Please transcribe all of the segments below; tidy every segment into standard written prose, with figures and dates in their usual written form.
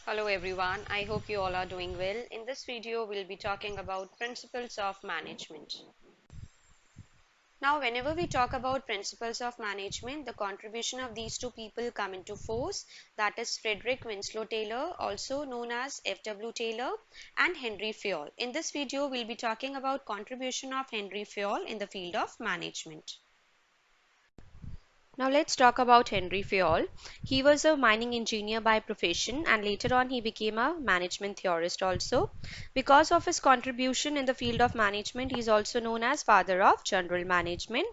Hello everyone, I hope you all are doing well. In this video, we'll be talking about principles of management. Now, whenever we talk about principles of management, the contribution of these two people come into force. That is Frederick Winslow Taylor, also known as F.W. Taylor, and Henry Fayol. In this video, we'll be talking about contribution of Henry Fayol in the field of management. Now let's talk about Henry Fayol. He was a mining engineer by profession and later on he became a management theorist also. Because of his contribution in the field of management, he is also known as father of general management.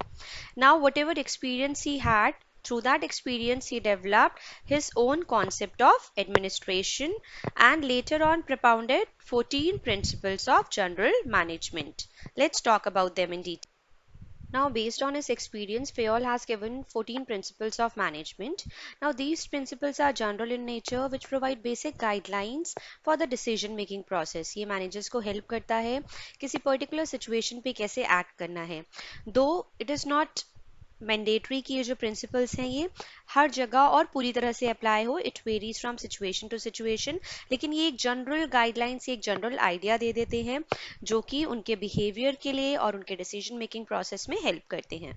Now whatever experience he had, through that experience he developed his own concept of administration and later on propounded 14 principles of general management. Let's talk about them in detail. Now, based on his experience, Fayol has given 14 principles of management. Now, these principles are general in nature, which provide basic guidelines for the decision making process. ये managers को help करता है किसी particular situation पे कैसे act करना है. Though it is not mandatory की ये जो प्रिंसिपल्स हैं ये हर जगह और पूरी तरह से अप्लाई हो, it varies from situation to situation, लेकिन ये एक जनरल गाइडलाइंस, एक जनरल आइडिया दे देते हैं जो कि उनके बिहेवियर के लिए और उनके डिसीजन मेकिंग प्रोसेस में हेल्प करते हैं.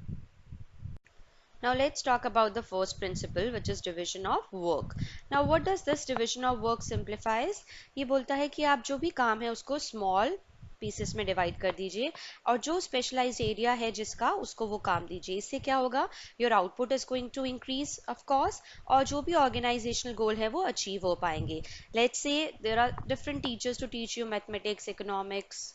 Now let's talk about the first principle, which is division of work. Now what does this division of work simplifies? ये बोलता है कि आप जो भी काम है उसको small पीसेस में डिवाइड कर दीजिए और जो स्पेशलाइज्ड एरिया है जिसका उसको वो काम दीजिए. इससे क्या होगा, your output is going to increase of course और जो भी ऑर्गेनाइजेशनल गोल है वो अचीव हो पाएंगे. Let's say there are different teachers to teach you mathematics, economics,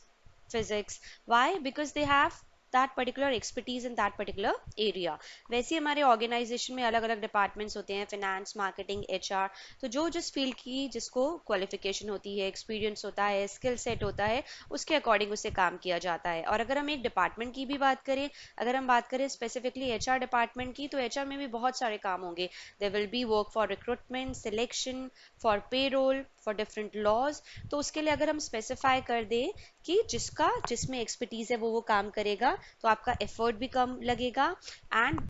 physics. Why? Because they have that particular expertise in that particular area. वैसे हमारे organisation में अलग अलग डिपार्टमेंट्स होते हैं, फिनेंस, मार्केटिंग, एचआर. तो जो जिस फील्ड की जिसको क्वालिफिकेशन होती है, एक्सपीरियंस होता है, स्किल सेट होता है, उसके अकॉर्डिंग उससे काम किया जाता है. और अगर हम एक डिपार्टमेंट की भी बात करें, अगर हम बात करें स्पेसिफिकली एचआर डिपार्टमेंट की, तो एचआर में भी बहुत सारे काम होंगे. There will be work for recruitment, selection, for payroll, for different laws. तो उसके लिए अगर हम स्पेसिफाई कर दें कि जिसमें एक्सपर्टीज है वो काम करेगा, तो आपका एफर्ट भी कम लगेगा and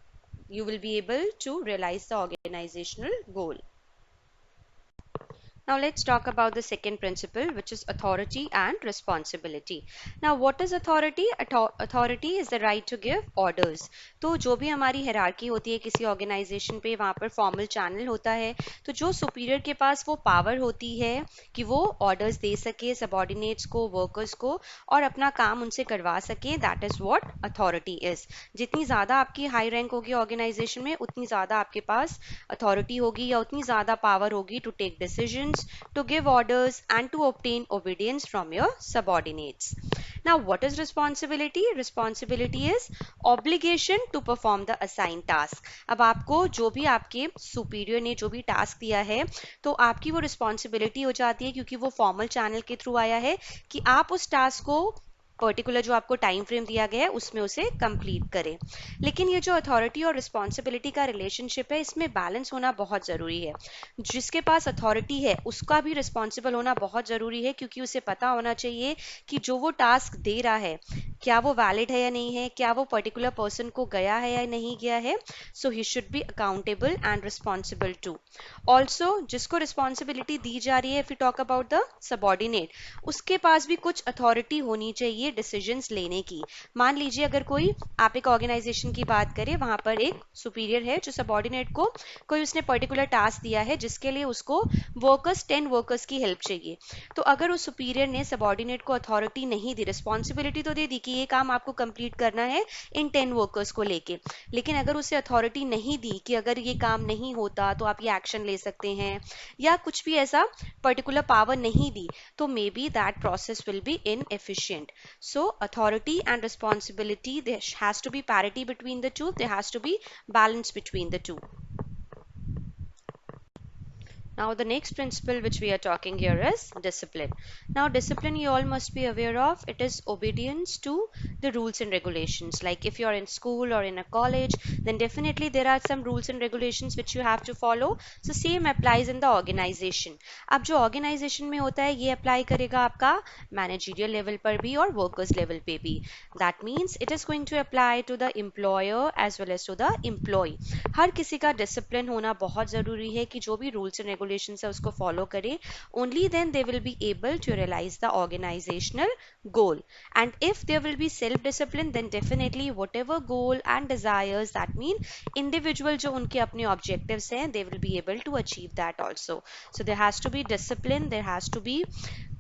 you will be able to realise the organisational goal. Now let's talk about the second principle, which is authority and responsibility. Now what is authority? Authority is the right to give orders. तो जो भी हमारी hierarchy होती है किसी organisation पे, वहाँ पर फॉर्मल चैनल होता है. तो जो सुपीरियर के पास वो पावर होती है कि वो ऑर्डर्स दे सके सबॉर्डिनेट्स को, वर्कर्स को, और अपना काम उनसे करवा सके, that is what authority is. जितनी ज़्यादा आपकी हाई रैंक होगी ऑर्गेनाइजेशन में, उतनी ज़्यादा आपके पास अथॉरिटी होगी या उतनी ज़्यादा पावर होगी to take decision, to give orders and to obtain obedience from your subordinates. Now what is responsibility? Responsibility is obligation to perform the assigned task. अब आपको जो भी आपके सुपीरियर ने जो भी टास्क दिया है, तो आपकी वो रिस्पॉन्सिबिलिटी हो जाती है, क्योंकि वो फॉर्मल चैनल के थ्रू आया है, कि आप उस टास्क को पर्टिकुलर जो आपको टाइम फ्रेम दिया गया है उसमें उसे कंप्लीट करें. लेकिन ये जो अथॉरिटी और रिस्पॉन्सिबिलिटी का रिलेशनशिप है, इसमें बैलेंस होना बहुत ज़रूरी है. जिसके पास अथॉरिटी है उसका भी रिस्पॉन्सिबल होना बहुत ज़रूरी है, क्योंकि उसे पता होना चाहिए कि जो वो टास्क दे रहा है क्या वो वैलिड है या नहीं है, क्या वो पर्टिकुलर पर्सन को गया है या नहीं गया है. So he should be accountable and responsible to. Also जिसको रिस्पॉन्सिबिलिटी दी जा रही है, if you talk about the subordinate, उसके पास भी कुछ अथॉरिटी होनी चाहिए डिसीजंस लेने की. मान लीजिए अगर कोई, आप एक ऑर्गेनाइजेशन की बात करें, वहां पर एक सुपीरियर है जो सबॉर्डिनेट को कोई उसने पर्टिकुलर टास्क दिया है जिसके लिए उसको 10 वर्कर्स की हेल्प चाहिए. तो अगर उस सुपीरियर ने सबॉर्डिनेट को अथॉरिटी नहीं दी, रिस्पॉन्सिबिलिटी तो दे दी कि ये काम आपको कंप्लीट करना है इन 10 वर्कर्स को लेके, लेकिन अगर उसे अथॉरिटी नहीं दी कि अगर ये काम नहीं होता तो आप ये एक्शन ले सकते हैं, या कुछ भी ऐसा पर्टिकुलर पावर नहीं दी, तो may be that process will be inefficient. So authority and responsibility, there has to be parity between the two, there has to be balance between the two. Now the next principle which we are talking here is discipline. Now discipline, you all must be aware of, it is obedience to the rules and regulations. Like if you are in school or in a college, then definitely there are some rules and regulations which you have to follow. So same applies in the organization. अब जो organization में होता है ये apply करेगा आपका managerial level पर भी और workers level पे भी. That means it is going to apply to the employer as well as to the employee. हर किसी का discipline होना बहुत ज़रूरी है कि जो भी rules and रेगुलेशंस है उसको फॉलो करें, only then they will be able to realize the organizational goal. And if there will be self discipline, then definitely whatever goal and desires, that mean individual जो उनके अपने objectives हैं, they will be able to achieve that also. So there has to be discipline, there has to be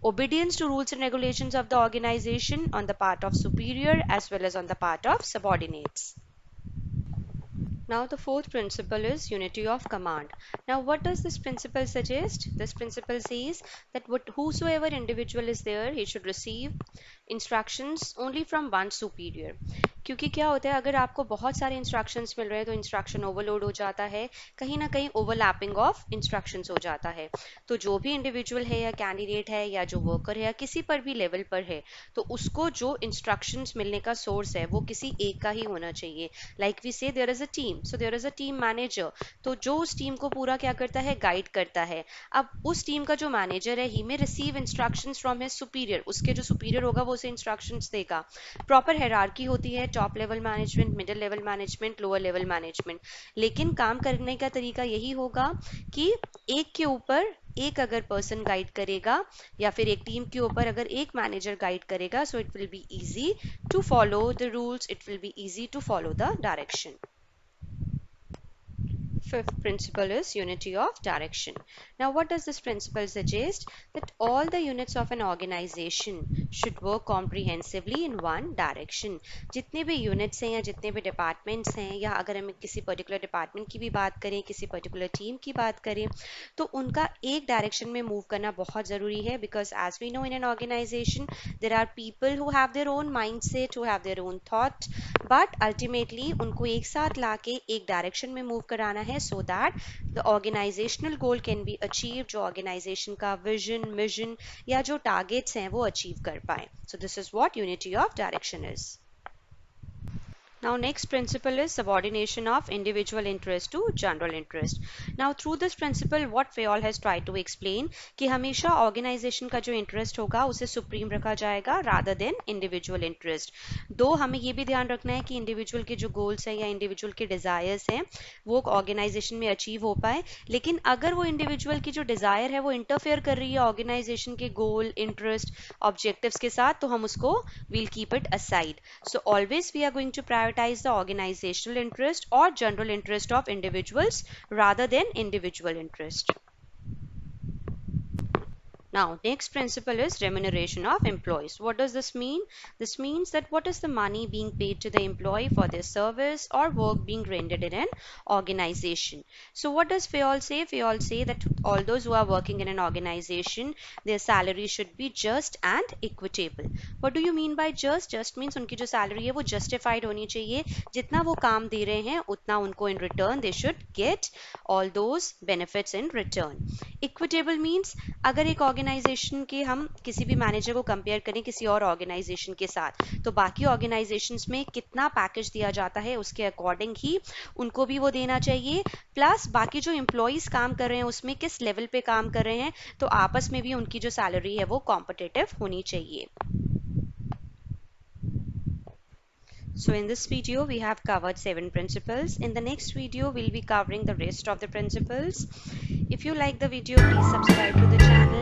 obedience to rules and regulations of the organization on the part of superior as well as on the part of subordinates. Now the fourth principle is unity of command. Now what does this principle suggest? This principle says that whosoever individual is there, he should receive instructions only from one superior. क्योंकि क्या होता है, अगर आपको बहुत सारे instructions मिल रहे हैं तो इंस्ट्रक्शन ओवरलोड हो जाता है, कहीं ना कहीं ओवरलैपिंग ऑफ इंस्ट्रक्शंस हो जाता है. तो जो भी इंडिविजुअल है या कैंडिडेट है या जो वर्कर है या किसी पर भी लेवल पर है, तो उसको जो इंस्ट्रक्शंस मिलने का सोर्स है वो किसी एक का ही होना चाहिए. Like we say there is a team, so there is a team manager, तो जो उस टीम को पूरा क्या करता है, गाइड करता है. अब उस टीम का जो मैनेजर है, ही में receive instructions from his superior, उसके जो सुपीरियर होगा वो उसे इंस्ट्रक्शंस देगा. प्रॉपर हायरार्की होती है, top level management, middle level management, lower level management. लेकिन काम करने का तरीका यही होगा कि एक के ऊपर एक अगर पर्सन गाइड करेगा या फिर एक टीम के ऊपर अगर एक मैनेजर गाइड करेगा, so it will be easy to follow the rules, it will be easy to follow the direction. Fifth principle is unity of direction. Now what does this principle suggest? That all the units of an organization should work comprehensively in one direction. जितने भी units हैं या जितने भी departments हैं, या अगर हम किसी particular department की भी बात करें, किसी particular team की बात करें, तो उनका एक direction में move करना बहुत ज़रूरी है. Because as we know in an organization there are people who have their own mindset, who have their own thought, but ultimately उनको एक साथ लाके एक direction में move कराना है, so that the organizational goal can be achieved, जो organization का vision, mission या जो targets हैं वो achieve कर पाए. So this is what unity of direction is. Now next principle is subordination of individual interest to general interest. Now through this principle what Fayol has tried to explain कि हमेशा organization का जो interest होगा उसे supreme रखा जाएगा rather than individual interest. दो हमें ये भी ध्यान रखना है कि individual के जो goals हैं या individual के desires हैं वो organization में achieve हो पाए, लेकिन अगर वो individual की जो desire है वो interfere कर रही है organization के goal, interest, objectives के साथ, तो हम उसको we'll keep it aside. So always we are going to prioritize the organizational interest or general interest of individuals rather than individual interest. Now, next principle is remuneration of employees. What does this mean? This means that what is the money being paid to the employee for their service or work being rendered in an organization. So what does Fayol say? Fayol say that all those who are working in an organization, their salary should be just and equitable. What do you mean by just? Just means उनकी जो salary है वो justified होनी चाहिए. जितना वो काम दे रहे हैं उतना उनको in return they should get all those benefits in return. Equitable means अगर एक ऑर्गेनाइजेशन के हम किसी भी मैनेजर को कंपेयर करें किसी और ऑर्गेनाइजेशन के साथ, तो बाकी ऑर्गेनाइजेशंस में कितना पैकेज दिया जाता है उसके अकॉर्डिंग ही उनको भी वो देना चाहिए. प्लस बाकी जो एम्प्लॉइज काम कर रहे हैं उसमें किस लेवल पे काम कर रहे हैं, तो आपस में भी उनकी जो सैलरी है वो कॉम्पिटिटिव होनी चाहिए. So in this video we have covered 7 principles. In the next video we'll be covering the rest of the principles. If you like the video, please subscribe to the channel